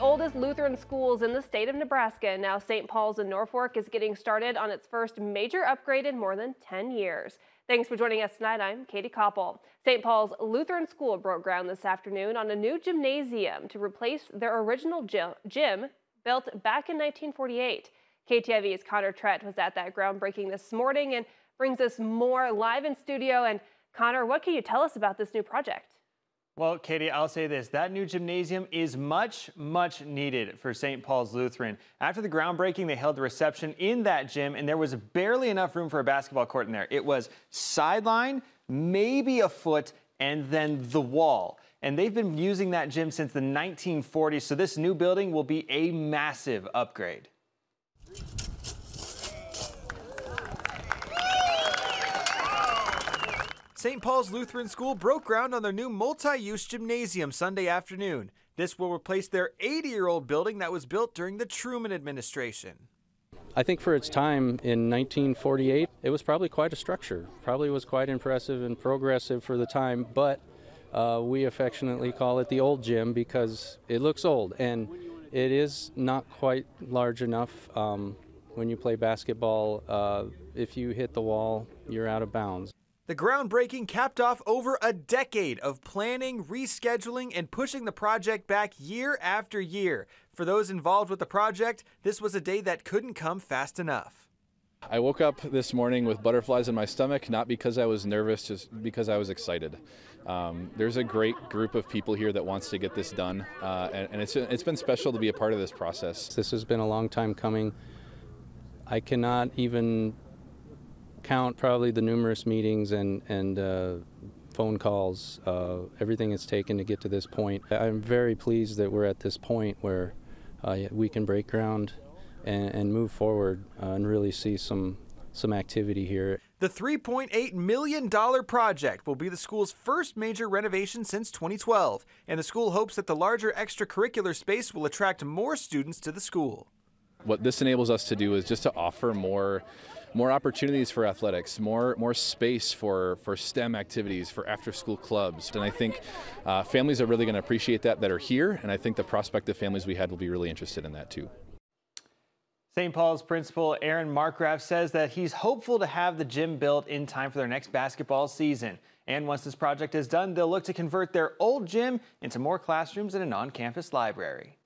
oldest Lutheran schools in the state of Nebraska. Now St. Paul's in Norfolk is getting started on its first major upgrade in more than 10 years. Thanks for joining us tonight. I'm Katie Koppel. St. Paul's Lutheran School broke ground this afternoon on a new gymnasium to replace their original gym built back in 1948. KTIV's Connor Trett was at that groundbreaking this morning and brings us more live in studio. And Connor, what can you tell us about this new project? Well, Katie, I'll say this. That new gymnasium is much needed for St. Paul's Lutheran. After the groundbreaking, they held a reception in that gym, and there was barely enough room for a basketball court in there. It was sideline, maybe a foot, and then the wall. And they've been using that gym since the 1940s, so this new building will be a massive upgrade. St. Paul's Lutheran School broke ground on their new multi-use gymnasium Sunday afternoon. This will replace their 80-year-old building that was built during the Truman administration. I think for its time in 1948, it was probably quite a structure. Probably was quite impressive and progressive for the time, but we affectionately call it the old gym because it looks old and it is not quite large enough. When you play basketball, if you hit the wall, you're out of bounds. The groundbreaking capped off over a decade of planning, rescheduling, and pushing the project back year after year. For those involved with the project, this was a day that couldn't come fast enough. I woke up this morning with butterflies in my stomach, not because I was nervous, just because I was excited. There's a great group of people here that wants to get this done, and it's been special to be a part of this process. This has been a long time coming. I cannot even count probably the numerous meetings and phone calls, everything it's taken to get to this point. I'm very pleased that we're at this point where we can break ground and move forward and really see some activity here. The $3.8 million project will be the school's first major renovation since 2012, and the school hopes that the larger extracurricular space will attract more students to the school. What this enables us to do is just to offer more opportunities for athletics, more space for STEM activities, for after-school clubs. And I think families are really going to appreciate that are here, and I think the prospective families we had will be really interested in that too. St. Paul's principal Aaron Markgraf says that he's hopeful to have the gym built in time for their next basketball season. And once this project is done, they'll look to convert their old gym into more classrooms and an on-campus library.